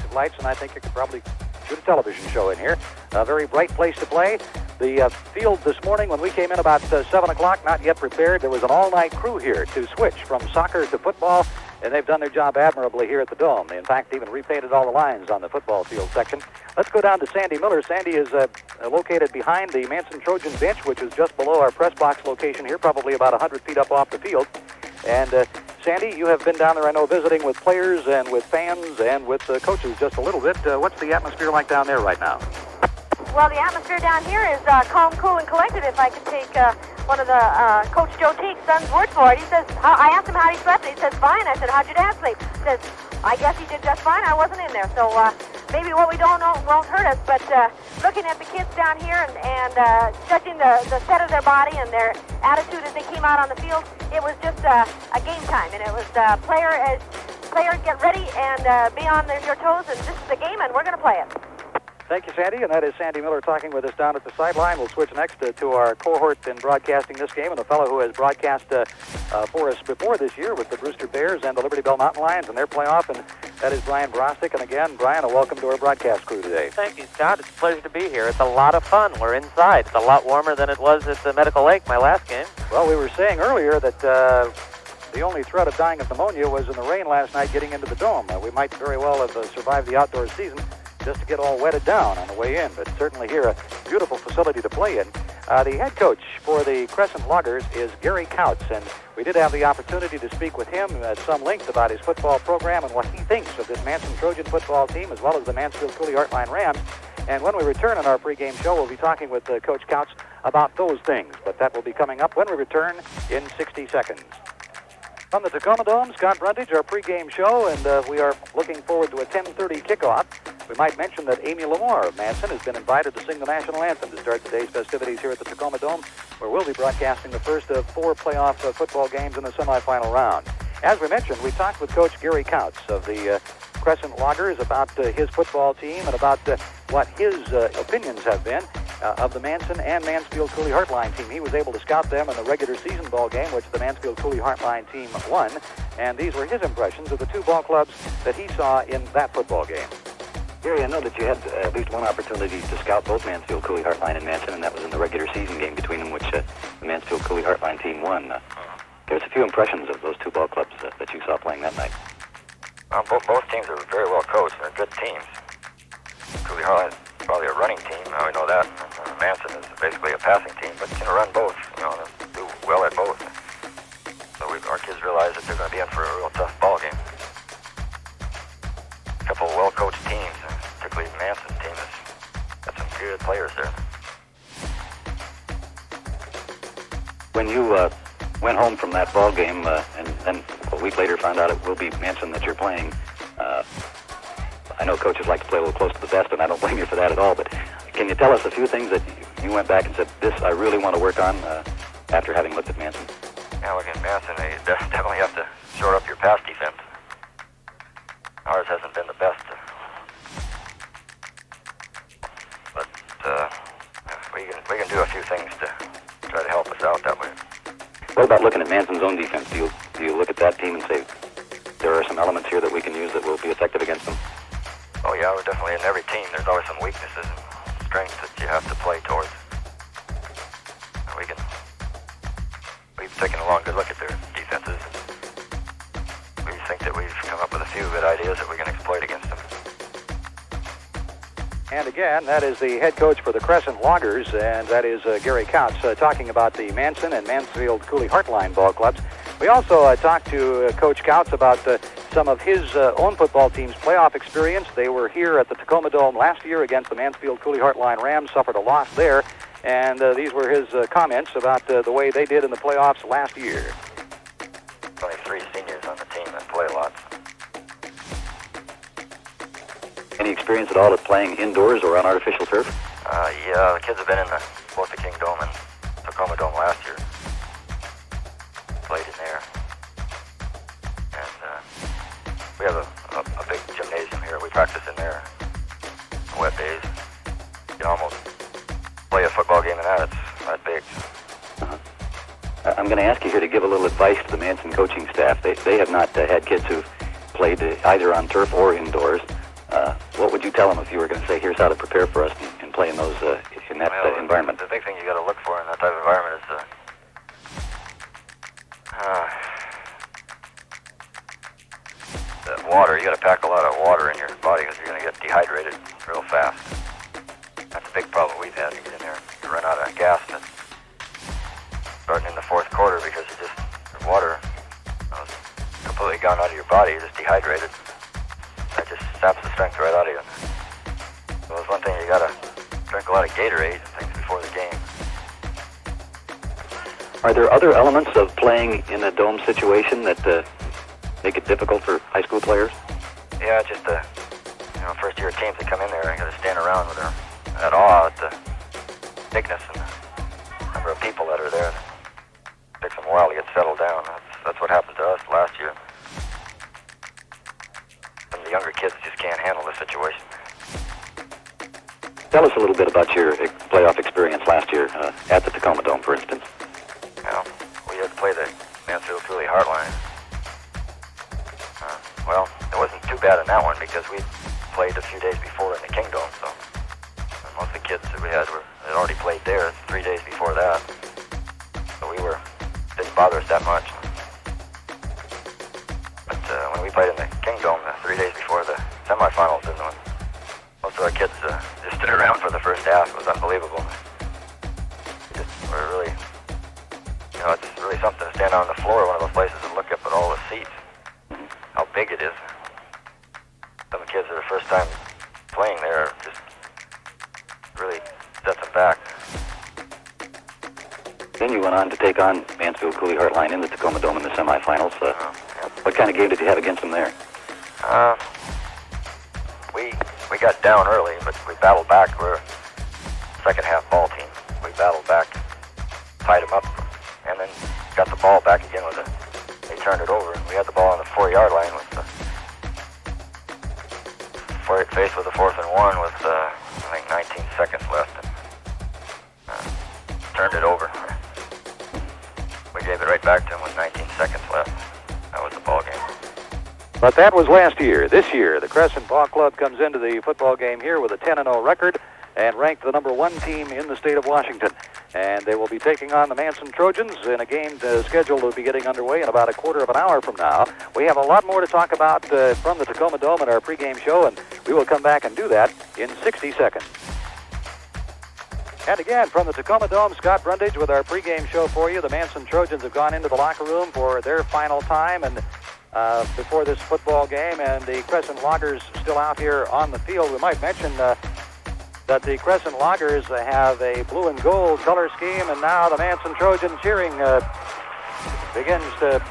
of lights, and I think you could probably shoot a television show in here. A very bright place to play. The field this morning, when we came in about 7 o'clock, not yet prepared. There was an all-night crew here to switch from soccer to football, and they've done their job admirably here at the Dome. They, in fact, even repainted all the lines on the football field section. Let's go down to Sandy Miller. Sandy is located behind the Manson Trojan bench, which is just below our press box location here, probably about 100 feet up off the field. And Sandy, you have been down there, I know, visiting with players and with fans and with coaches just a little bit. What's the atmosphere like down there right now? Well, the atmosphere down here is calm, cool, and collected. If I could take one of the Coach Joe Teague's son's word for it. He says, I asked him how he slept, and he says, fine. I said, how'd your dad sleep? He says, I guess he did just fine. I wasn't in there. So maybe what we don't know won't hurt us, but looking at the kids down here and judging the set of their body and their attitude as they came out on the field, it was just a game time, and it was player get ready and be on your toes, and this is the game, and we're going to play it. Thank you, Sandy, and that is Sandy Miller talking with us down at the sideline. We'll switch next to our cohort in broadcasting this game, and a fellow who has broadcast for us before this year with the Brewster Bears and the Liberty Bell Mountain Lions in their playoff, and that is Brian Brostek. And again, Brian, a welcome to our broadcast crew today. Thank you, Scott. It's a pleasure to be here. It's a lot of fun. We're inside. It's a lot warmer than it was at the Medical Lake, my last game. Well, we were saying earlier that the only threat of dying of pneumonia was in the rain last night getting into the Dome. We might very well have survived the outdoor season just to get all wetted down on the way in, but certainly here a beautiful facility to play in. The head coach for the Crescent Loggers is Gary Couts, and we did have the opportunity to speak with him at some length about his football program and what he thinks of this Manson Trojan football team as well as the Mansfield-Cooley Heartline Rams. And when we return on our pregame show, we'll be talking with Coach Couts about those things, but that will be coming up when we return in 60 seconds. From the Tacoma Dome, Scott Brondage, our pregame show, and we are looking forward to a 10:30 kickoff. We might mention that Amy Lamar of Manson has been invited to sing the National Anthem to start today's festivities here at the Tacoma Dome, where we'll be broadcasting the first of 4 playoff football games in the semifinal round. As we mentioned, we talked with Coach Gary Couts of the Crescent Loggers about his football team and about what his opinions have been of the Manson and Mansfield-Cooley Heartline team. He was able to scout them in the regular season ball game, which the Mansfield-Cooley Heartline team won, and these were his impressions of the 2 ball clubs that he saw in that football game. Gary, I know that you had at least one opportunity to scout both Mansfield-Cooley Heartline and Manson, and that was in the regular season game between them, which the Mansfield-Cooley Heartline team won. There's a few impressions of those 2 ball clubs that you saw playing that night. Both teams are very well coached. They're good teams. Cooley Heartline is probably a running team. We know that. Manson is basically a passing team, but can run both. Do well at both. So our kids realize that they're going to be in for a real tough ball game. A couple of well-coached teams, particularly Manson team has got some good players there. When you went home from that ball game and then a week later found out it will be Manson that you're playing, I know coaches like to play a little close to the vest, and I don't blame you for that at all, but can you tell us a few things that you went back and said, this I really want to work on after having looked at Manson? Yeah, looking at Manson, you definitely have to shore up your pass defense. Ours hasn't been the best. But we can do a few things to try to help us out that way. What about looking at Manson's own defense? Do you look at that team and say, there are some elements here that we can use that will be effective against them? Oh yeah, we're definitely in every team. There's always some weaknesses and strengths that you have to play towards. We've taken a long good look at their defenses. We think that we've come up with a few good ideas that we can exploit against them. And again, that is the head coach for the Crescent Loggers, and that is Gary Couts, talking about the Manson and Mansfield-Cooley Heartline ball clubs. We also talked to Coach Couts about some of his own football team's playoff experience. They were here at the Tacoma Dome last year against the Mansfield-Cooley Heartline Rams, suffered a loss there, and these were his comments about the way they did in the playoffs last year. Only 3 seniors on the team that play a lot. Any experience at all at playing indoors or on artificial turf? Yeah, the kids have been in both the King Dome and Tacoma Dome last year. Played in there. And we have a big gymnasium here. We practice in there on wet days. You can almost play a football game in that. It's that big. I'm going to ask you here to give a little advice to the Manson coaching staff. They have not had kids who've played either on turf or indoors. what would you tell them if you were going to say, here's how to prepare for us and play in those in that environment? The big thing you got to look for in that type of environment is the water. You got to pack a lot of water in your body because you're going to get dehydrated real fast. That's a big problem we've had. You get in there, you run out of gas starting in the fourth quarter because the water completely gone out of your body. You're just dehydrated. That just saps the strength right out of you. So that's one thing, you got to drink a lot of Gatorade and things before the game. Are there other elements of playing in a dome situation that make it difficult for high school players? Yeah, just the first-year teams that come in there, they got to stand around with that awe at the bigness and the number of people that are there. It takes them a while to get settled down. That's what happened to us last year. And the younger kids just can't handle the situation. Tell us a little bit about your playoff experience last year at the Tacoma Dome, for instance. We had to play the Mansfield Cooley Heartline. Well, it wasn't too bad in that one because we played a few days before in the King Dome, so most of the kids that we had had already played there 3 days before that. So didn't bother us that much. But when we played in the King Dome 3 days before the semifinals, and most of our kids just stood around for the first half. It was unbelievable. We're really, it's really something to stand on the floor of one of those places and look up at all the seats, how big it is. Some kids that are first time playing there just really sets them back. Then you went on to take on Mansfield Cooley Heartline in the Tacoma Dome in the semifinals. What kind of game did you have against them there? We got down early, but we battled back. We're a second half ball team. We battled back, tied them up, and then got the ball back again they turned it over. We had the ball on the 4-yard line faced with a 4th and 1 with, I think, 19 seconds left. And, turned it over. We gave it right back to him with 19 seconds left. That was the ball game. But that was last year. This year, the Crescent Ball Club comes into the football game here with a 10-0 record and ranked the number 1 team in the state of Washington. And they will be taking on the Manson Trojans in a game scheduled to be getting underway in about a quarter of an hour from now. We have a lot more to talk about from the Tacoma Dome in our pregame show, and we will come back and do that in 60 seconds. And again, from the Tacoma Dome, Scott Brondage with our pregame show for you. The Manson Trojans have gone into the locker room for their final time and before this football game, and the Crescent Loggers still out here on the field. We might mention that the Crescent Loggers have a blue and gold color scheme, and now the Manson Trojan cheering begins to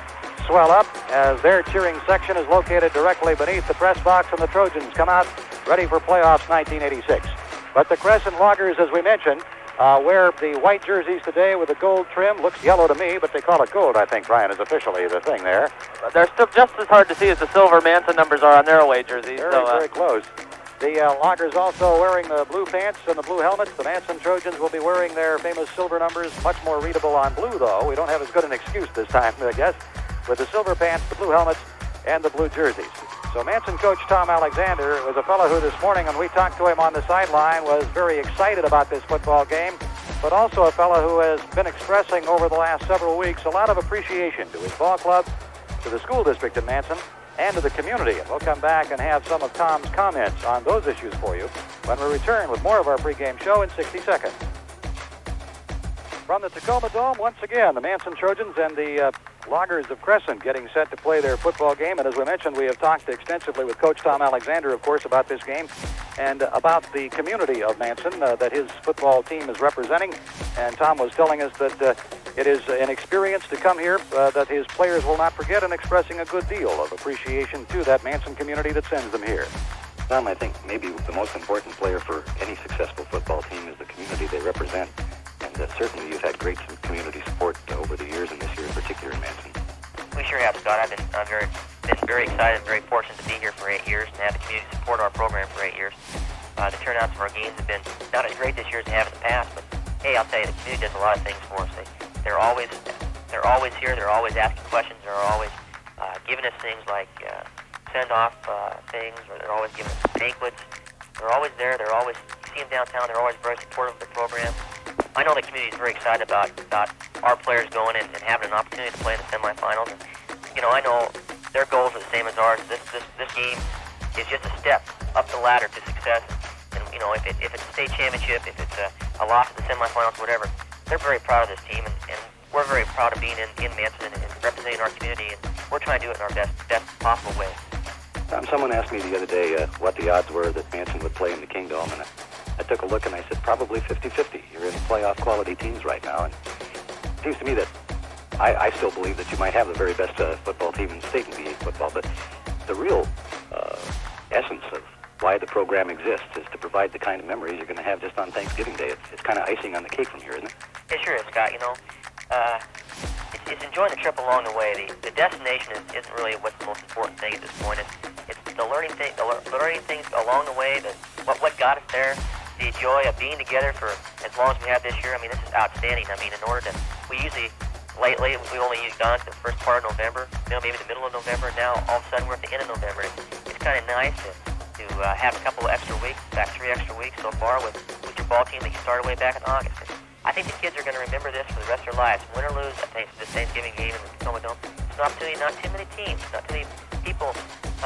swell up as their cheering section is located directly beneath the press box, and the Trojans come out ready for playoffs 1986. But the Crescent Loggers, as we mentioned, wear the white jerseys today with the gold trim. Looks yellow to me, but they call it gold, I think, Brian, is officially the thing there. They're still just as hard to see as the silver Manson numbers are on their away jerseys. Very close. The Loggers also wearing the blue pants and the blue helmets. The Manson Trojans will be wearing their famous silver numbers, much more readable on blue, though. We don't have as good an excuse this time, I guess, with the silver pants, the blue helmets, and the blue jerseys. So Manson coach Tom Alexander was a fellow who this morning, when we talked to him on the sideline, was very excited about this football game, but also a fellow who has been expressing over the last several weeks a lot of appreciation to his ball club, to the school district in Manson, and to the community. And we'll come back and have some of Tom's comments on those issues for you when we return with more of our pregame show in 60 seconds. From the Tacoma Dome, once again, the Manson Trojans and the Loggers of Crescent getting set to play their football game. And as we mentioned, we have talked extensively with Coach Tom Alexander, of course, about this game and about the community of Manson that his football team is representing. And Tom was telling us that it is an experience to come here that his players will not forget, and expressing a good deal of appreciation to that Manson community that sends them here. Tom, I think maybe the most important player for any successful football team is the community they represent. And certainly you've had great community support over the years, and this year in particular in Manson. We sure have, Scott. I've been very excited and very fortunate to be here for 8 years and have the community support our program for 8 years. The turnouts of our games have been not as great this year as they have in the past, but hey, I'll tell you, the community does a lot of things for us. They're always here. They're always asking questions. They're always giving us things like send-off things, or they're always giving us banquets. They're always there. They're always, you see them downtown, they're always very supportive of the program. I know the community is very excited about our players going and having an opportunity to play in the semifinals. And, you know, I know their goals are the same as ours. This game is just a step up the ladder to success. And, you know, if it's a state championship, if it's a loss in the semifinals, whatever, they're very proud of this team, and we're very proud of being in Manson and representing our community, and we're trying to do it in our best possible way. Someone asked me the other day what the odds were that Manson would play in the King Dome, and I took a look and I said probably 50-50. You're in playoff quality teams right now, and it seems to me that I still believe that you might have the very best football team in the state in VA football, but the real essence of why the program exists is to provide the kind of memories you're going to have just on Thanksgiving Day. It's kind of icing on the cake from here, isn't it? It sure is, Scott. You know, it's enjoying the trip along the way. The destination isn't really what's the most important thing at this point. It's the learning things along the way. What got us there. The joy of being together for as long as we have this year. I mean, this is outstanding. I mean, in order to, we usually lately we've only gone to the first part of November, maybe the middle of November. Now all of a sudden we're at the end of November. It's kind of nice to have a couple of extra weeks, in fact 3 extra weeks so far with your ball team that you started way back in August. And I think the kids are going to remember this for the rest of their lives. Win or lose, I think this Thanksgiving game in the Tacoma Dome, it's an opportunity. Not too many teams, not too many people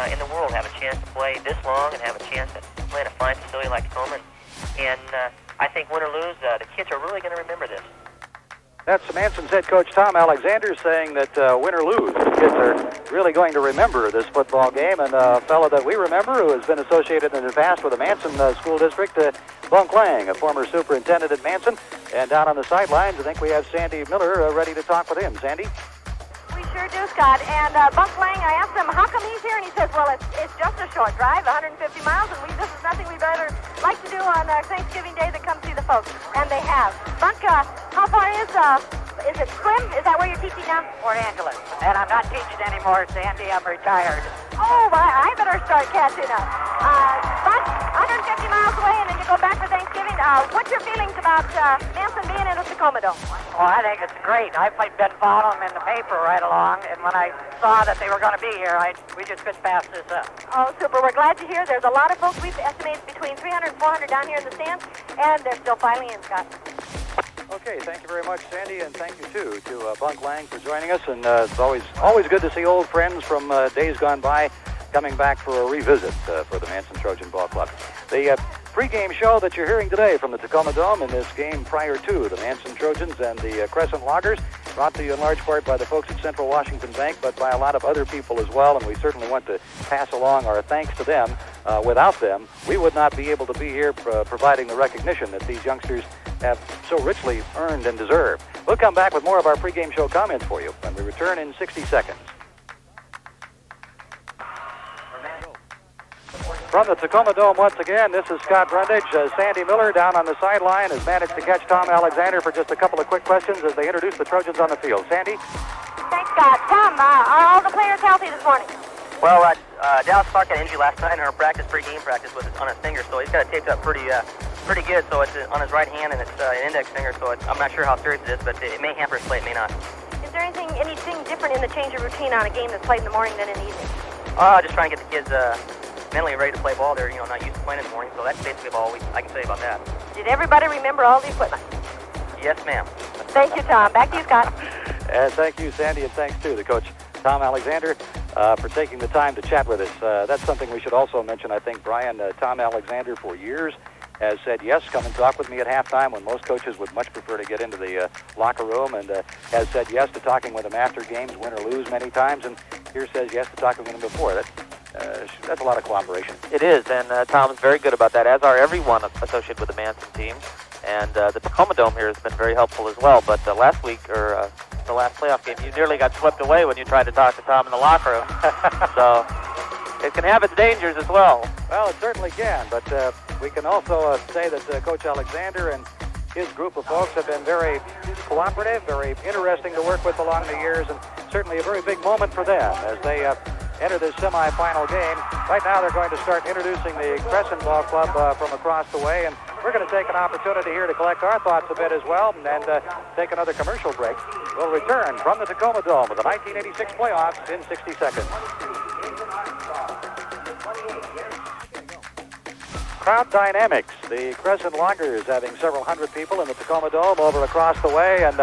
in the world have a chance to play this long and have a chance to play in a fine facility like Tacoma. And I think win or lose, the kids are really going to remember this. That's Manson's head coach Tom Alexander saying that win or lose, the kids are really going to remember this football game. And a fellow that we remember who has been associated in the past with the Manson School District, Bunk Lang, a former superintendent at Manson. And down on the sidelines, I think we have Sandy Miller ready to talk with him. Sandy? We sure do, Scott. And Bunk Lang, I asked him, how come he's here? And he says, well, it's just a short drive, 150 miles, and this is nothing we'd rather like to do on Thanksgiving Day than come see the folks. And they have. Bunk, how far is it swim? Is that where you're teaching now? Port Angeles. And I'm not teaching anymore, Sandy. I'm retired. Oh, well, I better start catching up. Bunk, 150 miles away, and then you go back for Thanksgiving. What's your feelings about Manson being in the Tacoma Dome? Well, I think it's great. I've been following them in the paper right along, and when I saw that they were going to be here, we just couldn't pass this up. Oh, super. We're glad to hear. There's a lot of folks. We've estimated between 300 and 400 down here in the stands, and they're still filing in, Scott. Okay, thank you very much, Sandy, and thank you, too, to Bunk Lang for joining us. And it's always good to see old friends from days gone by coming back for a revisit for the Manson Trojan Ball Club. The pregame show that you're hearing today from the Tacoma Dome in this game prior to the Manson Trojans and the Crescent Loggers, brought to you in large part by the folks at Central Washington Bank, but by a lot of other people as well, and we certainly want to pass along our thanks to them. Without them, we would not be able to be here providing the recognition that these youngsters have so richly earned and deserved. We'll come back with more of our pregame show comments for you when we return in 60 seconds. From the Tacoma Dome once again, this is Scott Brondage. Sandy Miller down on the sideline has managed to catch Tom Alexander for just a couple of quick questions as they introduce the Trojans on the field. Sandy? Thanks, Scott. Tom, are all the players healthy this morning? Well, Dallas Clark had an injury last night in our pregame practice with on his finger, so he's got it taped up pretty good. So it's on his right hand, and it's an index finger, so I'm not sure how serious it is, but it may hamper his play, it may not. Is there anything different in the change of routine on a game that's played in the morning than in the evening? Just trying to get the kids mentally ready to play ball. They're not used to playing in the morning, so that's basically all I can say about that. Did everybody remember all the equipment? Yes, ma'am. Thank you, Tom. Back to you, Scott. And thank you, Sandy, and thanks to the coach, Tom Alexander, for taking the time to chat with us. That's something we should also mention, I think, Brian. Tom Alexander, for years, has said, yes, come and talk with me at halftime, when most coaches would much prefer to get into the locker room, and has said yes to talking with him after games, win or lose, many times, and here says yes to talking with him before. That's a lot of cooperation. It is, and Tom's very good about that, as are everyone associated with the Manson team. And the Tacoma Dome here has been very helpful as well. But last week, or the last playoff game, you nearly got swept away when you tried to talk to Tom in the locker room. So it can have its dangers as well. Well, it certainly can, but we can also say that Coach Alexander and his group of folks have been very cooperative, very interesting to work with along the years, and certainly a very big moment for them as they enter this semifinal game. Right now they're going to start introducing the Crescent Ball Club from across the way, and we're going to take an opportunity here to collect our thoughts a bit as well and take another commercial break. We'll return from the Tacoma Dome with the 1986 playoffs in 60 seconds. crowd dynamics. The Crescent Loggers having several hundred people in the Tacoma Dome over across the way, and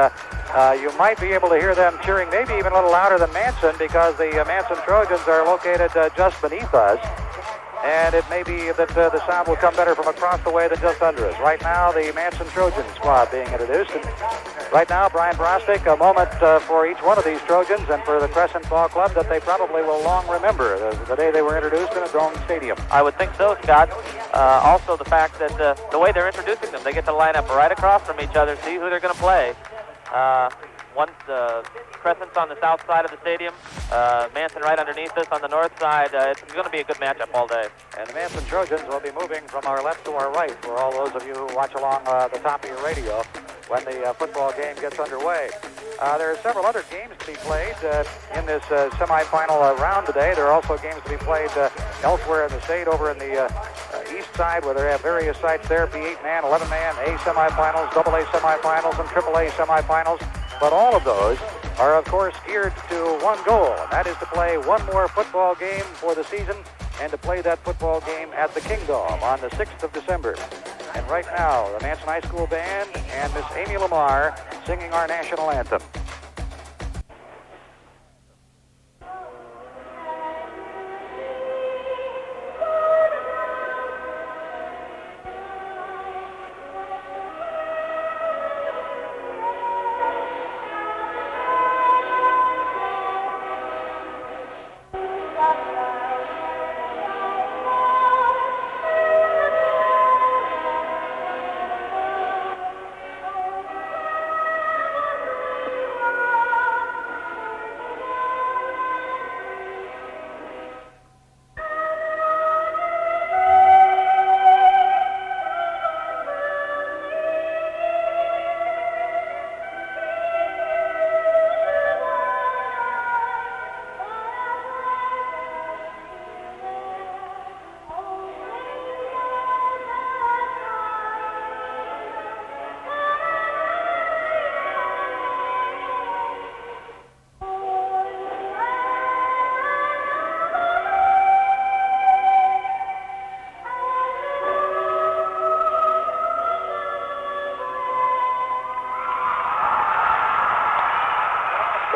you might be able to hear them cheering maybe even a little louder than Manson, because the Manson Trojans are located just beneath us. And it may be that the sound will come better from across the way than just under us. Right now, the Manson Trojan squad being introduced. And right now, Brian Brostek, a moment for each one of these Trojans and for the Crescent Ball Club that they probably will long remember, the day they were introduced in a Dome Stadium. I would think so, Scott. Also, the fact that the way they're introducing them, they get to line up right across from each other, see who they're going to play. Once Crescent's on the south side of the stadium, Manson right underneath us on the north side. It's going to be a good matchup all day. And the Manson Trojans will be moving from our left to our right for all those of you who watch along the top of your radio when the football game gets underway. There are several other games to be played in this semifinal round today. There are also games to be played elsewhere in the state, over in the east side, where they have various sites there, be 8-man, 11-man, A semifinals, AA semifinals, and AAA semifinals. But all of those are, of course, geared to one goal, and that is to play one more football game for the season, and to play that football game at the Kingdom on the 6th of December. And right now, the Manson High School Band and Miss Amy Lamar singing our national anthem.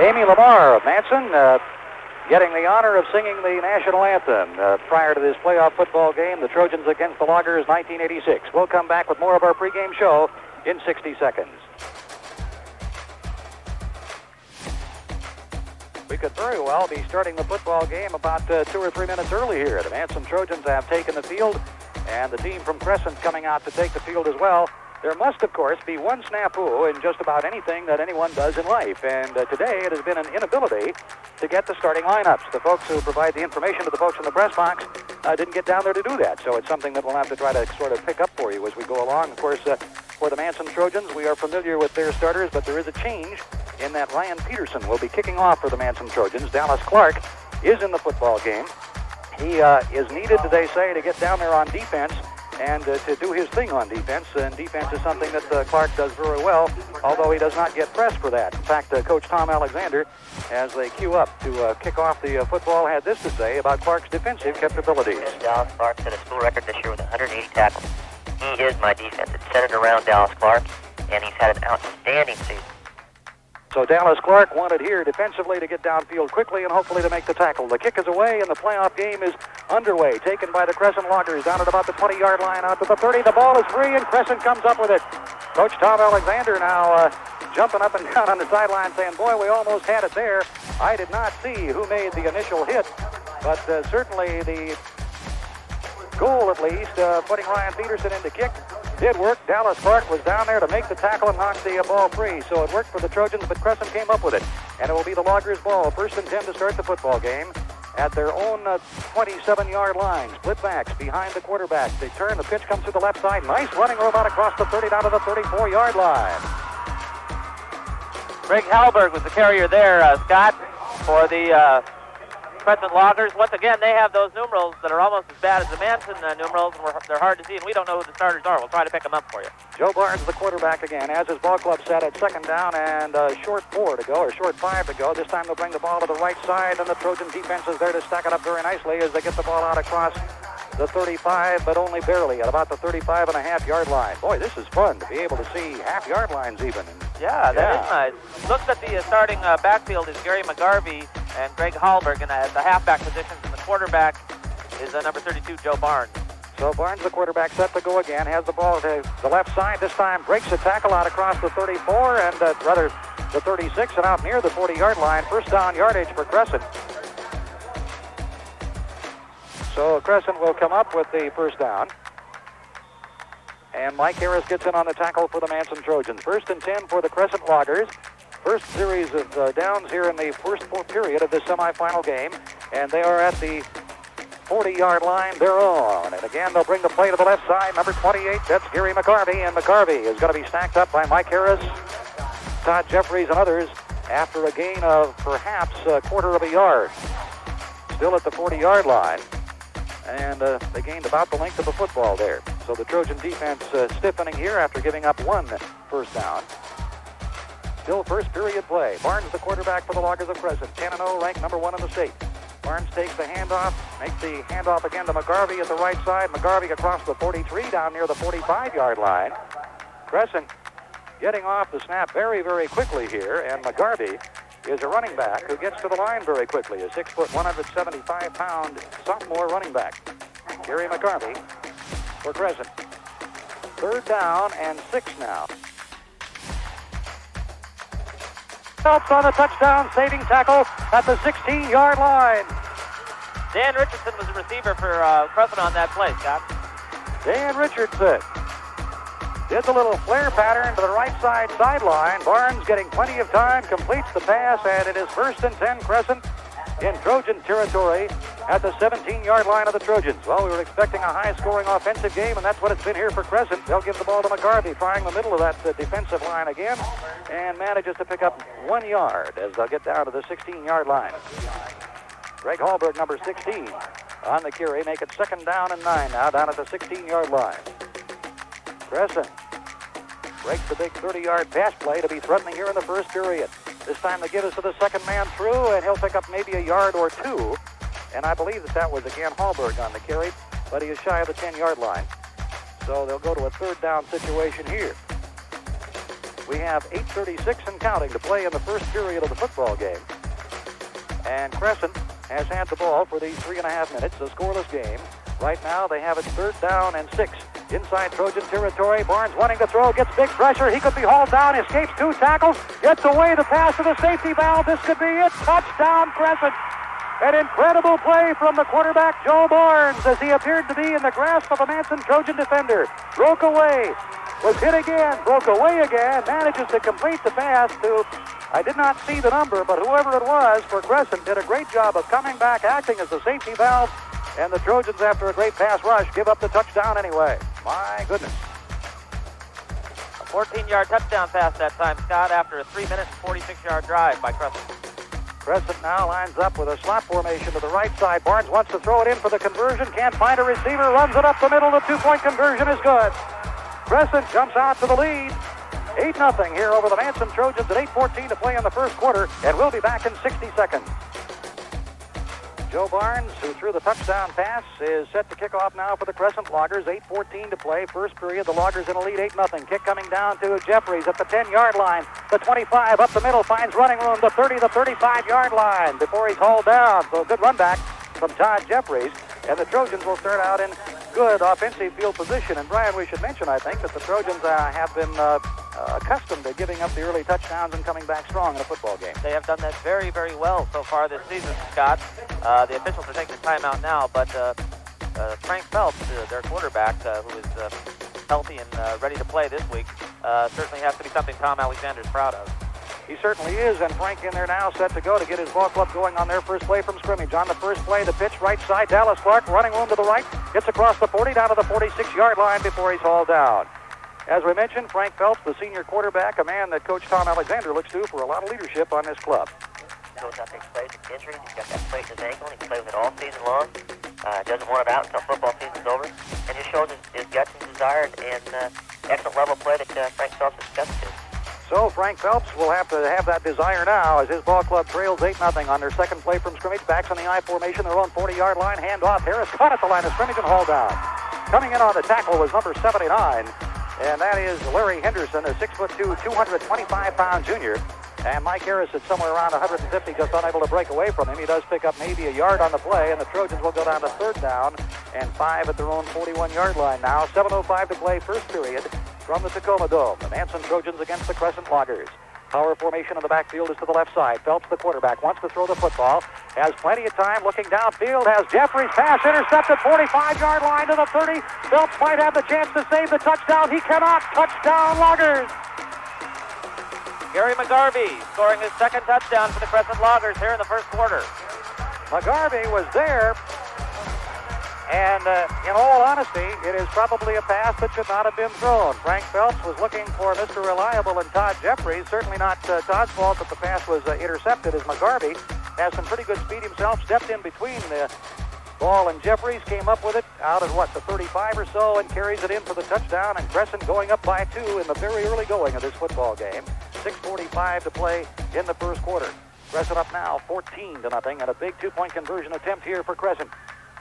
Amy Lamar of Manson getting the honor of singing the national anthem prior to this playoff football game, the Trojans against the Loggers, 1986. We'll come back with more of our pregame show in 60 seconds. We could very well be starting the football game about 2 or 3 minutes early here. The Manson Trojans have taken the field, and the team from Crescent coming out to take the field as well. There must, of course, be one snafu in just about anything that anyone does in life, and today it has been an inability to get the starting lineups. The folks who provide the information to the folks in the press box didn't get down there to do that, so it's something that we'll have to try to sort of pick up for you as we go along. Of course, for the Manson Trojans, we are familiar with their starters, but there is a change in that Ryan Peterson will be kicking off for the Manson Trojans. Dallas Clark is in the football game. He is needed, they say, to get down there on defense and to do his thing on defense, and defense is something that Clark does very well, although he does not get pressed for that. In fact, Coach Tom Alexander, as they queue up to kick off the football, had this to say about Clark's defensive capabilities. Dallas Clark set a school record this year with 180 tackles. He is my defense. It's centered around Dallas Clark, and he's had an outstanding season. So Dallas Clark wanted here defensively to get downfield quickly and hopefully to make the tackle. The kick is away, and the playoff game is underway. Taken by the Crescent Loggers down at about the 20-yard line out to the 30. The ball is free, and Crescent comes up with it. Coach Tom Alexander now jumping up and down on the sideline saying, boy, we almost had it there. I did not see who made the initial hit, but certainly the goal, at least, putting Ryan Peterson into kick, did work. Dallas Clark was down there to make the tackle and knock the ball free, so it worked for the Trojans, but Crescent came up with it. And it will be the Loggers' ball, 1st and 10 to start the football game at their own 27-yard line. Split backs behind the quarterback. They turn, the pitch comes to the left side. Nice running robot across the 30 down to the 34-yard line. Greg Hallberg was the carrier there, Scott, for the Crescent Loggers. Once again, they have those numerals that are almost as bad as the Manson numerals. They're hard to see, and we don't know who the starters are. We'll try to pick them up for you. Joe Barnes, the quarterback again, has his ball club set at 2nd down and short 4 to go, or short 5 to go. This time they'll bring the ball to the right side, and the Trojan defense is there to stack it up very nicely as they get the ball out across the 35, but only barely at about the 35.5-yard line. Boy, this is fun to be able to see half-yard lines even. Yeah, that is nice. Looks that the starting backfield is Gary McGarvey and Greg Hallberg in the halfback positions, and the quarterback is number 32, Joe Barnes. So Barnes, the quarterback, set to go again, has the ball to the left side. This time breaks a tackle out across the 34, and rather the 36, and out near the 40-yard line. First down yardage for Crescent. So Crescent will come up with the first down. And Mike Harris gets in on the tackle for the Manson Trojans. 1st and 10 for the Crescent Loggers. First series of downs here in the first period of this semifinal game. And they are at the 40-yard line. They're on. And again, they'll bring the play to the left side. Number 28, that's Gary McGarvey. And McGarvey is going to be stacked up by Mike Harris, Todd Jeffries, and others after a gain of perhaps a quarter of a yard. Still at the 40-yard line. And they gained about the length of the football there. So the Trojan defense stiffening here after giving up one first down. Still first period play. Barnes, the quarterback for the Loggers of Crescent. 10-0, ranked number 1 in the state. Barnes takes the handoff, makes the handoff again to McGarvey at the right side. McGarvey across the 43 down near the 45-yard line. Crescent getting off the snap very, very quickly here. And McGarvey is a running back who gets to the line very quickly. A 6-foot, 175-pound sophomore running back. Gary McGarvey for Crescent. 3rd down and 6 now. Phelps on the touchdown saving tackle at the 16-yard line. Dan Richardson was the receiver for Crescent on that play, Scott. Dan Richardson did the little flare pattern to the right side sideline. Barnes getting plenty of time, completes the pass, and it is 1st and 10 Crescent in Trojan territory at the 17-yard line of the Trojans. Well, we were expecting a high-scoring offensive game, and that's what it's been here for Crescent. They'll give the ball to McGarvey, trying the middle of that defensive line again, and manages to pick up 1 yard as they'll get down to the 16-yard line. Greg Hallberg, number 16, on the carry, make it 2nd down and 9 now, down at the 16-yard line. Crescent breaks the big 30-yard pass play to be threatening here in the first period. This time they give us to the second man through, and he'll pick up maybe a yard or 2. And I believe that was again Hallberg on the carry, but he is shy of the 10-yard line. So they'll go to a 3rd down situation here. We have 8:36 and counting to play in the first period of the football game. And Crescent has had the ball for these 3.5 minutes, a scoreless game. Right now they have it 3rd down and 6. Inside Trojan territory, Barnes wanting to throw, gets big pressure. He could be hauled down, escapes 2 tackles, gets away the pass to the safety valve. This could be it. Touchdown, Crescent. An incredible play from the quarterback, Joe Barnes, as he appeared to be in the grasp of a Manson Trojan defender. Broke away, was hit again, broke away again, manages to complete the pass to, I did not see the number, but whoever it was for Crescent did a great job of coming back, acting as the safety valve, and the Trojans, after a great pass rush, give up the touchdown anyway. My goodness. A 14-yard touchdown pass that time, Scott, after a 3-minute and 46-yard drive by Crescent. Crescent now lines up with a slot formation to the right side. Barnes wants to throw it in for the conversion. Can't find a receiver. Runs it up the middle. The 2-point conversion is good. Crescent jumps out to the lead. 8-0 here over the Manson Trojans at 8:14 to play in the first quarter. And we'll be back in 60 seconds. Joe Barnes, who threw the touchdown pass, is set to kick off now for the Crescent Loggers. 8:14 to play. First period, the Loggers in a lead 8-0. Kick coming down to Jeffries at the 10-yard line. The 25 up the middle finds running room. The 30, the 35-yard line before he's hauled down. So a good run back from Todd Jeffries. And the Trojans will start out in good offensive field position. And Brian, we should mention, I think, that the Trojans have been accustomed to giving up the early touchdowns and coming back strong in a football game. They have done that very, very well so far this season, Scott. The officials are taking the timeout now, but Frank Phelps, their quarterback, who is healthy and ready to play this week, certainly has to be something Tom Alexander's proud of. He certainly is, and Frank in there now set to go to get his ball club going on their first play from scrimmage. On the first play, the pitch right side, Dallas Clark running room to the right, gets across the 40 down to the 46-yard line before he's hauled down. As we mentioned, Frank Phelps, the senior quarterback, a man that Coach Tom Alexander looks to for a lot of leadership on this club. Knows how to take plays with injuries. He's got that plate in his ankle. He can play with it all season long. Doesn't want it out until football season's over. And just shows his guts and desire and excellent level of play that Frank Phelps is accustomed to. So Frank Phelps will have to have that desire now as his ball club trails 8-0 on their second play from scrimmage. Backs on the I formation, their own 40-yard line. Hand off. Harris caught at the line of scrimmage and hauled down. Coming in on the tackle was number 79, and that is Larry Henderson, a 6'2", 225-pound junior. And Mike Harris is somewhere around 150, just unable to break away from him. He does pick up maybe a yard on the play, and the Trojans will go down to 3rd down and 5 at their own 41-yard line now. 7:05 to play, first period from the Tacoma Dome. The Manson Trojans against the Crescent Loggers. Power formation in the backfield is to the left side. Phelps, the quarterback, wants to throw the football. Has plenty of time looking downfield. Has Jeffries pass intercepted, 45-yard line to the 30. Phelps might have the chance to save the touchdown. He cannot. Touchdown, Loggers. Gary McGarvey scoring his second touchdown for the Crescent Loggers here in the first quarter. McGarvey was there, and in all honesty, it is probably a pass that should not have been thrown. Frank Phelps was looking for Mr. Reliable and Todd Jeffries. Certainly not Todd's fault that the pass was intercepted, as McGarvey has some pretty good speed himself, stepped in between the ball and Jeffries, came up with it out at the 35 or so, and carries it in for the touchdown, and Crescent going up by 2 in the very early going of this football game. 6:45 to play in the first quarter. Crescent up now 14-0, and a big 2-point conversion attempt here for Crescent.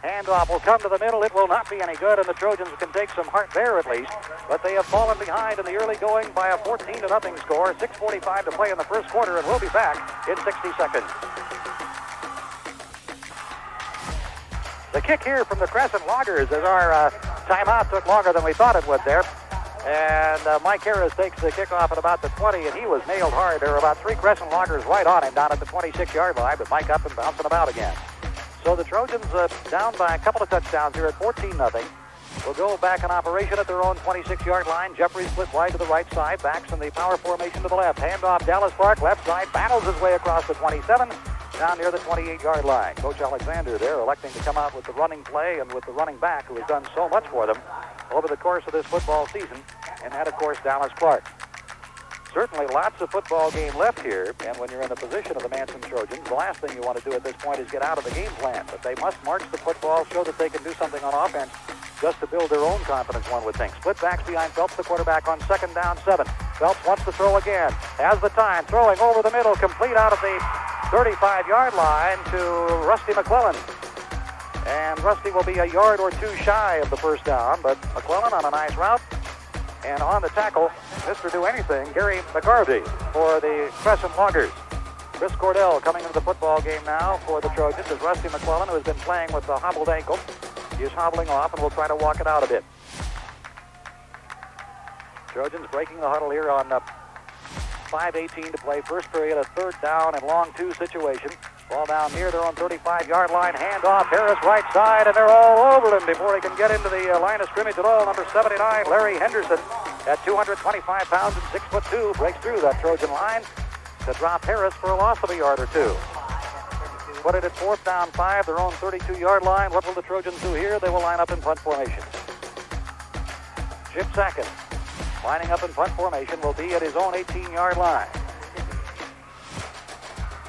Handoff will come to the middle. It will not be any good, and the Trojans can take some heart there at least. But they have fallen behind in the early going by a 14-0 score. 6:45 to play in the first quarter, and we'll be back in 60 seconds. The kick here from the Crescent Loggers, as our timeout took longer than we thought it would there. And Mike Harris takes the kickoff at about the 20, and he was nailed hard. There were about 3 Crescent Loggers right on him down at the 26-yard line, but Mike up and bouncing about again. So the Trojans down by a couple of touchdowns here at 14-0. Will go back in operation at their own 26-yard line. Jeffries split wide to the right side. Backs in the power formation to the left. Handoff, Dallas Clark, left side, battles his way across the 27, down near the 28-yard line. Coach Alexander there electing to come out with the running play and with the running back who has done so much for them over the course of this football season, and that, of course, Dallas Clark. Certainly lots of football game left here, and when you're in the position of the Manson Trojans, the last thing you want to do at this point is get out of the game plan. But they must march the football, show that they can do something on offense, just to build their own confidence, one would think. Split backs behind Phelps, the quarterback, on 2nd down 7. Phelps wants to throw again. Has the time, throwing over the middle, complete out of the 35-yard line to Rusty McClellan. And Rusty will be a yard or 2 shy of the first down, but McClellan on a nice route. And on the tackle, Mr. Do-Anything, Gary McGarvey for the Crescent Loggers. Chris Cordell coming into the football game now for the Trojans as Rusty McClellan, who has been playing with a hobbled ankle, is hobbling off and will try to walk it out a bit. Trojans breaking the huddle here on 5:18 to play. First period, a 3rd down and long 2 situation. Ball down near their own 35-yard line. Hand off, Harris right side, and they're all over him before he can get into the line of scrimmage at all. Number 79, Larry Henderson, at 225 pounds and 6'2", breaks through that Trojan line to drop Harris for a loss of a yard or 2. Put it at 4th down 5, their own 32-yard line. What will the Trojans do here? They will line up in punt formation. Chip Sackett, lining up in punt formation, will be at his own 18-yard line.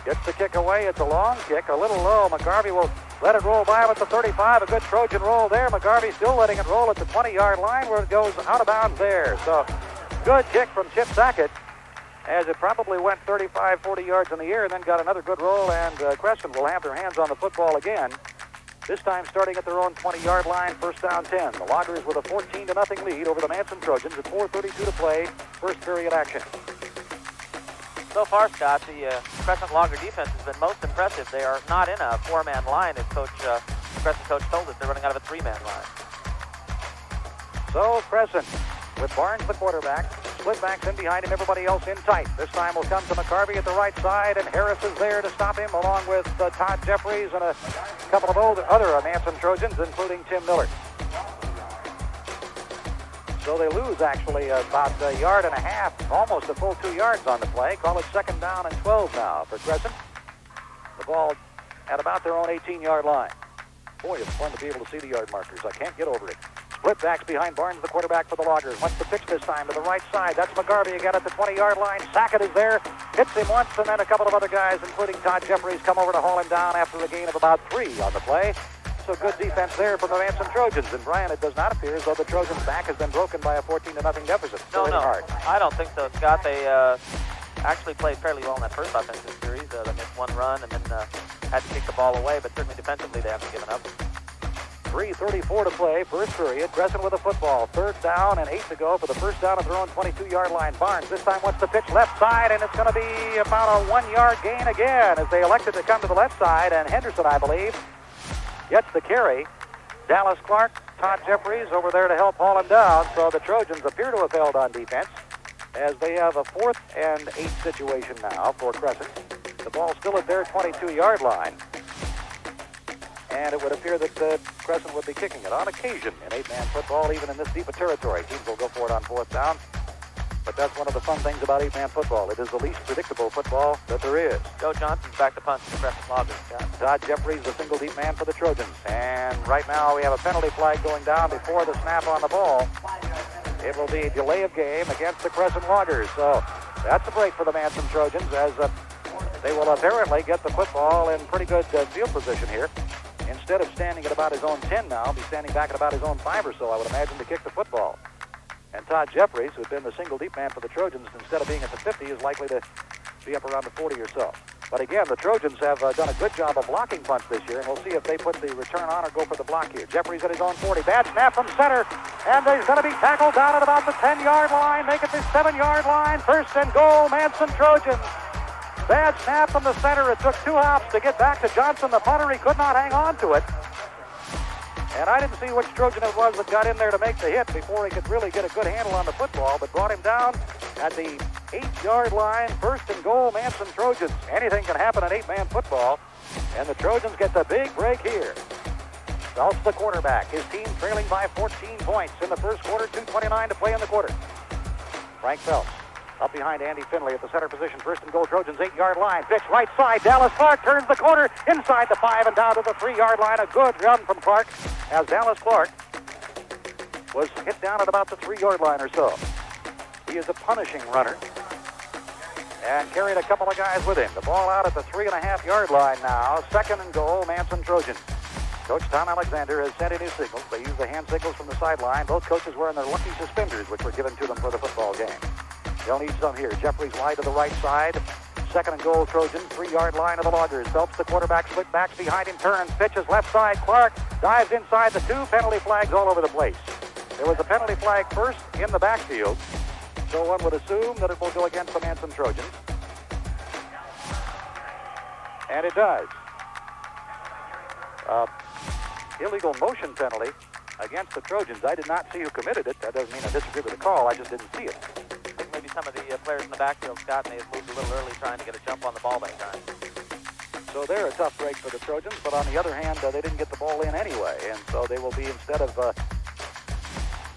Gets the kick away. It's a long kick, a little low. McGarvey will let it roll by him at the 35. A good Trojan roll there. McGarvey still letting it roll at the 20-yard line where it goes out of bounds there. So good kick from Chip Sackett as it probably went 35, 40 yards in the air and then got another good roll, and Crescent will have their hands on the football again. This time starting at their own 20-yard line, 1st down 10. The Loggers with a 14-0 lead over the Manson Trojans at 4:32 to play, first period action. So far, Scott, the Crescent Logger defense has been most impressive. They are not in a 4-man line, as Crescent coach told us. They're running out of a 3-man line. So Crescent, with Barnes the quarterback, split backs in behind him, everybody else in tight. This time will come to McGarvey at the right side, and Harris is there to stop him, along with Todd Jeffries and a couple of other Manson Trojans, including Tim Miller. So they lose, actually, about a yard and a half, almost a full 2 yards on the play. Call it 2nd down and 12 now for Crescent. The ball at about their own 18-yard line. Boy, it's fun to be able to see the yard markers. I can't get over it. Split backs behind Barnes, the quarterback for the Loggers. Wants the pitch this time to the right side. That's McGarvey again at the 20-yard line. Sackett is there. Hits him once, and then a couple of other guys, including Todd Jeffries, come over to haul him down after a gain of about 3 on the play. So good defense there from the Manson Trojans. And Brian, it does not appear as though the Trojans' back has been broken by a 14-0 deficit. No, Hard. I don't think so, Scott. They actually played fairly well in that first offensive series. They missed one run and then had to kick the ball away, but certainly defensively they haven't given up. 3:34 to play, first period. Crescent with the football. 3rd down and 8 to go for the first down of their own 22-yard line. Barnes this time wants the pitch left side, and it's going to be about a 1-yard gain again as they elected to come to the left side, and Henderson, I believe, gets the carry. Dallas Clark, Todd Jeffries over there to help haul him down, so the Trojans appear to have held on defense as they have a 4th and 8 situation now for Crescent. The ball still at their 22-yard line. And it would appear that Crescent would be kicking it on occasion in 8-man football, even in this deep a territory. Teams will go for it on 4th down. But that's one of the fun things about 8-man football. It is the least predictable football that there is. Joe Johnson's back to punt for the Crescent Loggers. Todd Jeffries, the single deep man for the Trojans. And right now we have a penalty flag going down before the snap on the ball. It will be a delay of game against the Crescent Loggers. So that's a break for the Manson Trojans as they will apparently get the football in pretty good field position here. Instead of standing at about his own 10 now, he'll be standing back at about his own 5 or so, I would imagine, to kick the football. And Todd Jeffries, who's been the single deep man for the Trojans, instead of being at the 50, is likely to be up around the 40 or so. But again, the Trojans have done a good job of blocking punts this year, and we'll see if they put the return on or go for the block here. Jeffries at his own 40. Bad snap from center, and he's going to be tackled down at about the 10-yard line, make it the 7-yard line. 1st and goal, Manson Trojans. Bad snap from the center. It took 2 hops to get back to Johnson, the punter. He could not hang on to it. And I didn't see which Trojan it was that got in there to make the hit before he could really get a good handle on the football, but brought him down at the 8-yard line. 1st and goal, Manson Trojans. Anything can happen in 8-man football, and the Trojans get the big break here. Phelps, the quarterback. His team trailing by 14 points in the first quarter. 2:29 to play in the quarter. Frank Phelps up behind Andy Finley at the center position. 1st and goal, Trojans 8-yard line. Pitch right side. Dallas Clark turns the corner inside the 5 and down to the 3-yard line. A good run from Clark as Dallas Clark was hit down at about the 3-yard line or so. He is a punishing runner and carried a couple of guys with him. The ball out at the 3.5-yard line now. 2nd and goal, Manson Trojans. Coach Tom Alexander has sent in his signals. They use the hand signals from the sideline. Both coaches wearing their lucky suspenders, which were given to them for the football game. They'll need some here. Jeffries wide to the right side. 2nd and goal, Trojan. 3-yard line of the Loggers. Phelps, the quarterback, split backs behind him, turns, pitches left side. Clark dives inside the 2. Penalty flags all over the place. There was a penalty flag first in the backfield, so one would assume that it will go against the Manson Trojans. And it does. Illegal motion penalty against the Trojans. I did not see who committed it. That doesn't mean I disagree with the call. I just didn't see it. Maybe some of the players in the backfield, Scott, may have moved a little early trying to get a jump on the ball that time. So they're a tough break for the Trojans, but on the other hand, they didn't get the ball in anyway, and so they will be, instead of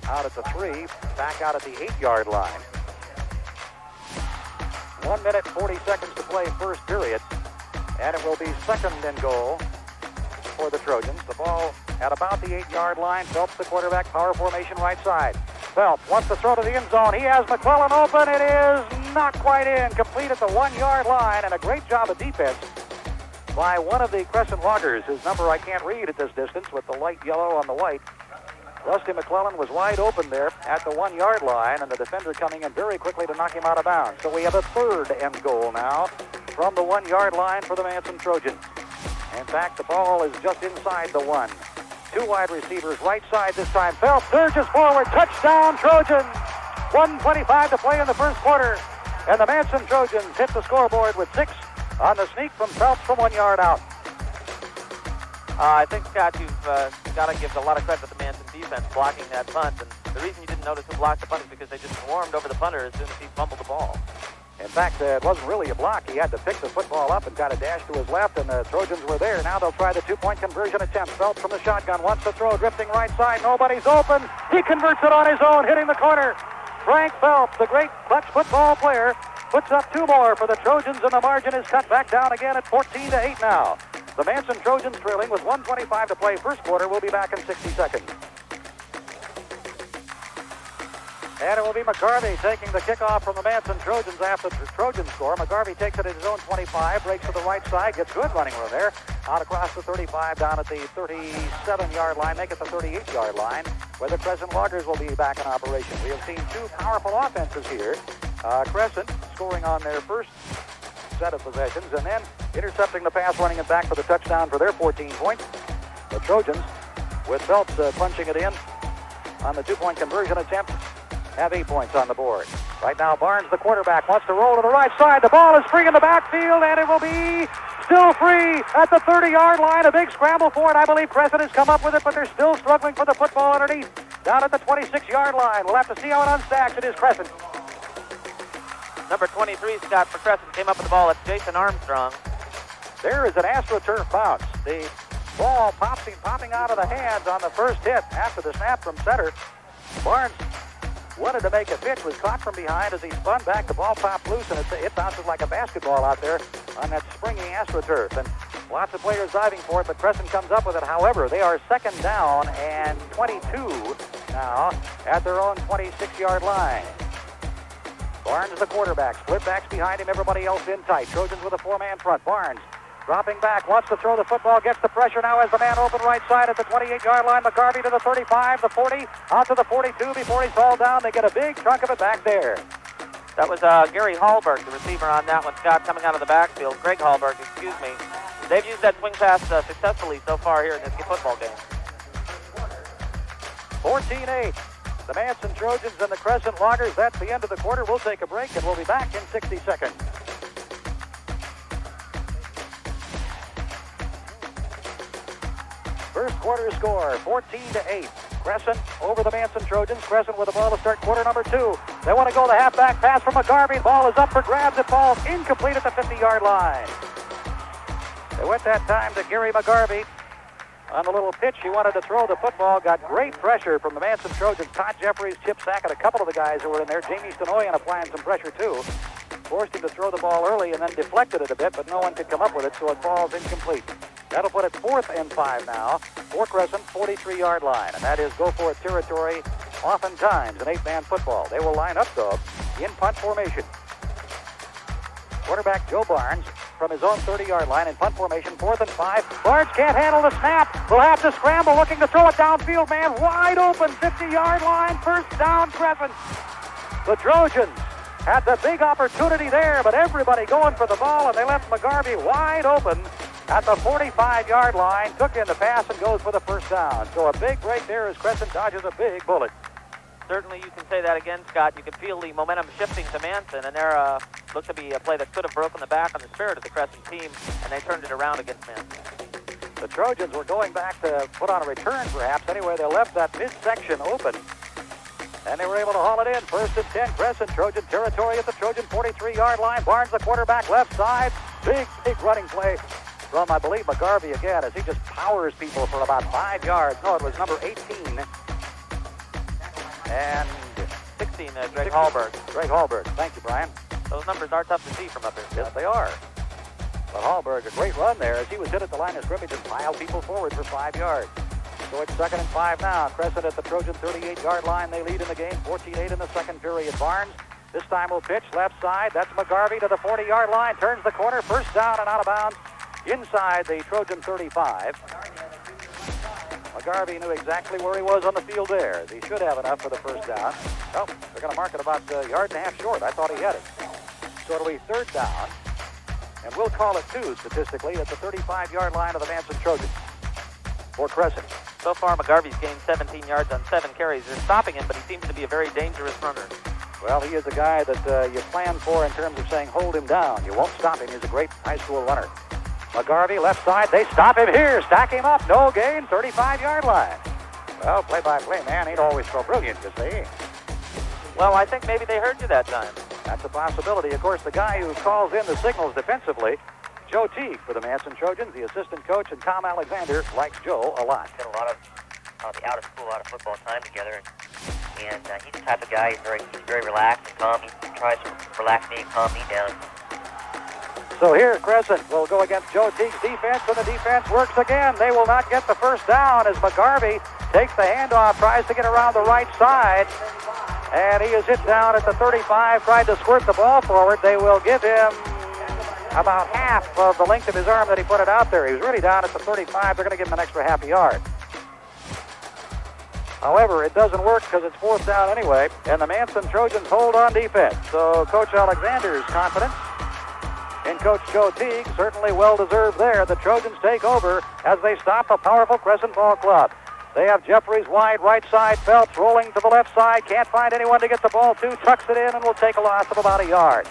out at the 3, back out at the 8-yard line. 1 minute, 40 seconds to play first period, and it will be 2nd and goal for the Trojans. The ball at about the 8-yard line. Phelps, the quarterback, power formation right side. Phelps wants to throw to the end zone. He has McClellan open. It is not quite in. Complete at the 1-yard line, and a great job of defense by one of the Crescent Loggers. His number I can't read at this distance with the light yellow on the white. Rusty McClellan was wide open there at the 1-yard line, and the defender coming in very quickly to knock him out of bounds. So we have a 3rd end goal now from the 1-yard line for the Manson Trojans. In fact, the ball is just inside the 1. 2 wide receivers right side this time. Phelps surges forward. Touchdown, Trojans. 1:25 to play in the first quarter. And the Manson Trojans hit the scoreboard with 6 on the sneak from Phelps from 1 yard out. I think, Scott, you've got to give a lot of credit to the Manson defense blocking that punt. And the reason you didn't notice who blocked the punt is because they just swarmed over the punter as soon as he fumbled the ball. In fact, it wasn't really a block. He had to pick the football up and kind of dash to his left, and the Trojans were there. Now they'll try the 2-point conversion attempt. Phelps from the shotgun wants to throw, drifting right side. Nobody's open. He converts it on his own, hitting the corner. Frank Phelps, the great clutch football player, puts up 2 more for the Trojans, and the margin is cut back down again at 14-8 now. The Manson Trojans trailing with 1:25 to play first quarter. We'll be back in 60 seconds. And it will be McGarvey taking the kickoff from the Manson Trojans after the Trojans score. McGarvey takes it at his own 25, breaks to the right side, gets good running room there. out across the 35, down at the 37-yard line, make it the 38-yard line, where the Crescent Loggers will be back in operation. We have seen two powerful offenses here. Crescent scoring on their first set of possessions, and then intercepting the pass, running it back for the touchdown for their 14 points. The Trojans, with Phelps punching it in on the two-point conversion attempt, have 8 points on the board. Right now, Barnes, the quarterback, wants to roll to the right side. The ball is free in the backfield, and it will be still free at the 30-yard line. A big scramble for it. I believe Crescent has come up with it, but they're still struggling for the football underneath. Down at the 26-yard line. We'll have to see how it unstacks. It is Crescent. Number 23, Scott, for Crescent, came up with the ball. It's Jason Armstrong. There is an AstroTurf bounce. The ball popping out of the hands on the first hit after the snap from center. Barnes wanted to make a pitch, was caught from behind as he spun back. The ball popped loose, and it bounces like a basketball out there on that springy AstroTurf. And lots of players diving for it, but Crescent comes up with it. However, they are second down and 22 now at their own 26-yard line. Barnes is the quarterback. Split backs behind him, everybody else in tight. Trojans with a four-man front. Barnes dropping back, wants to throw the football, gets the pressure now as the man open right side at the 28-yard line. McGarvey to the 35, the 40, out to the 42 before he's hauled down. They get a big chunk of it back there. That was Gary Hallberg, the receiver on that one, Scott, coming out of the backfield. Greg Hallberg, excuse me. They've used that swing pass successfully so far here in this football game. 14-8. The Manson Trojans and the Crescent Loggers. That's the end of the quarter. We'll take a break, and we'll be back in 60 seconds. First quarter score, 14-8. Crescent over the Manson Trojans. Crescent with the ball to start quarter number 2. They want to go the halfback pass from McGarvey. Ball is up for grabs. It falls incomplete at the 50-yard line. They went that time to Gary McGarvey. On the little pitch, he wanted to throw the football. Got great pressure from the Manson Trojans. Todd Jeffries, Chip Sackett, a couple of the guys who were in there. Jamie Stenoyan applying some pressure, too. Forced him to throw the ball early and then deflected it a bit, but no one could come up with it, so it falls incomplete. That'll put it 4th and 5 now for Crescent, 43-yard line. And that is go-for-it territory, oftentimes in 8-man football. They will line up, though, in punt formation. Quarterback Joe Barnes from his own 30-yard line in punt formation, 4th and 5. Barnes can't handle the snap. Will have to scramble, looking to throw it downfield. Man wide open, 50-yard line, first down Crescent. The Trojans had the big opportunity there, but everybody going for the ball, and they left McGarvey wide open at the 45-yard line. Took in the pass and goes for the first down. So a big break there as Crescent dodges a big bullet. Certainly you can say that again, Scott. You can feel the momentum shifting to Manson, and there looked to be a play that could have broken the back on the spirit of the Crescent team, and they turned it around against Manson. The Trojans were going back to put on a return, perhaps. Anyway, they left that midsection open, and they were able to haul it in. 1st and 10, Crescent. Trojan territory at the Trojan 43-yard line. Barnes, the quarterback, left side. Big running play from, I believe, McGarvey again, as he just powers people for about 5 yards. No, it was number 18. And 16, Greg Hallberg. Greg Hallberg. Thank you, Brian. Those numbers are tough to see from up here. Yes, they are. But Hallberg, a great run there as he was hit at the line of scrimmage and piled people forward for 5 yards. So it's 2nd and 5 now. Crescent at the Trojan 38-yard line. They lead in the game, 14-8 in the second period. Barnes this time will pitch left side. That's McGarvey to the 40-yard line. Turns the corner. First down and out of bounds inside the Trojan 35. McGarvey knew exactly where he was on the field there, as he should have enough for the first down. Oh, they're going to mark it about a yard and a half short. I thought he had it. So it'll be 3rd down, and we'll call it 2 statistically at the 35-yard line of the Manson Trojans for Crescent. So far, McGarvey's gained 17 yards on 7 carries. They're stopping him, but he seems to be a very dangerous runner. Well, he is a guy that you plan for in terms of saying hold him down. You won't stop him. He's a great high school runner. McGarvey, left side. They stop him here. Stack him up. No gain. 35-yard line. Well, play-by-play man ain't always so brilliant, you see. Well, I think maybe they heard you that time. That's a possibility. Of course, the guy who calls in the signals defensively, Joe Teague for the Manson Trojans, the assistant coach, and Tom Alexander likes Joe a lot. Spent a lot of the out-of-school, out-of-football time together, and he's the type of guy, he's very relaxed and calm. He tries to relax me and calm me down. So here, Crescent will go against Joe Teague's defense, and the defense works again. They will not get the first down as McGarvey takes the handoff, tries to get around the right side, and he is hit down at the 35, tried to squirt the ball forward. They will give him about half of the length of his arm that he put it out there. He was really down at the 35. They're going to give him an extra half a yard. However, it doesn't work because it's fourth down anyway, and the Manson Trojans hold on defense. So Coach Alexander's confidence in Coach Joe Teague certainly well-deserved there. The Trojans take over as they stop a powerful Crescent Ball Club. They have Jeffries wide right side, Phelps rolling to the left side, can't find anyone to get the ball to, tucks it in, and will take a loss of about a yard.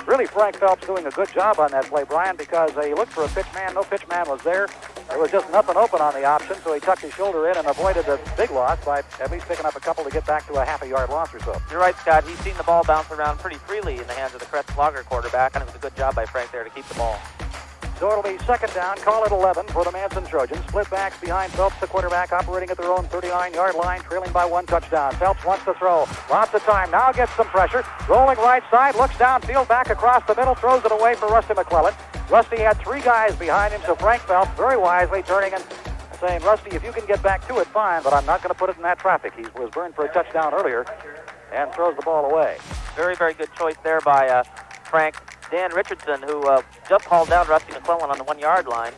Really, Frank Phelps doing a good job on that play, Brian, because he looked for a pitch man. No pitch man was there. There was just nothing open on the option, so he tucked his shoulder in and avoided a big loss by at least picking up a couple to get back to a half a yard loss or so. You're right, Scott. He's seen the ball bounce around pretty freely in the hands of the Crest Flogger quarterback, and it was a good job by Frank there to keep the ball. So it'll be second down, call it 11 for the Manson Trojans. Split backs behind Phelps, the quarterback, operating at their own 39-yard line, trailing by one touchdown. Phelps wants to throw. Lots of time. Now gets some pressure. Rolling right side, looks downfield, back across the middle, throws it away for Rusty McClellan. Rusty had three guys behind him, so Frank Phelps very wisely turning and saying, Rusty, if you can get back to it, fine, but I'm not going to put it in that traffic. He was burned for a touchdown earlier and throws the ball away. Very, very good choice there by Frank. Dan Richardson, who just hauled down Rusty McClellan on the 1 yard line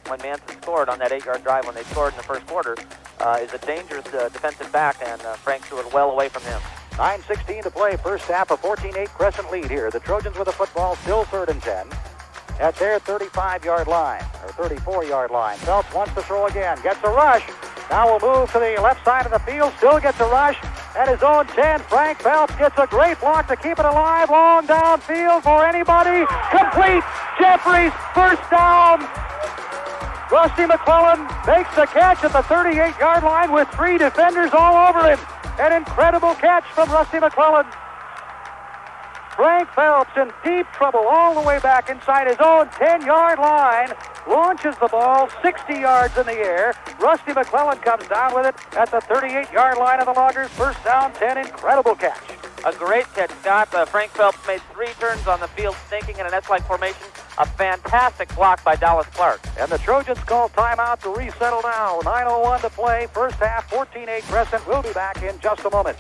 when Manson scored on that 8-yard drive when they scored in the first quarter, is a dangerous defensive back, and Frank threw it well away from him. 9:16 to play, first half, a 14-8 Crescent lead here. The Trojans with the football, still 3rd and 10 at their 35-yard line, or 34-yard line. Phelps wants to throw again, gets a rush. Now we'll move to the left side of the field, still gets a rush. At his own 10, Frank Phelps gets a great block to keep it alive. Long downfield for anybody. Complete. Jeffries, first down. Rusty McClellan makes the catch at the 38-yard line with three defenders all over him. An incredible catch from Rusty McClellan. Frank Phelps in deep trouble all the way back inside his own 10-yard line. Launches the ball 60 yards in the air. Rusty McClellan comes down with it at the 38-yard line of the Loggers. First down, 10. Incredible catch. A great catch, Scott. Frank Phelps made 3 turns on the field, snaking in an S-like formation. A fantastic block by Dallas Clark. And the Trojans call timeout to resettle now. 9:01 to play. First half, 14-8 Crescent. We'll be back in just a moment.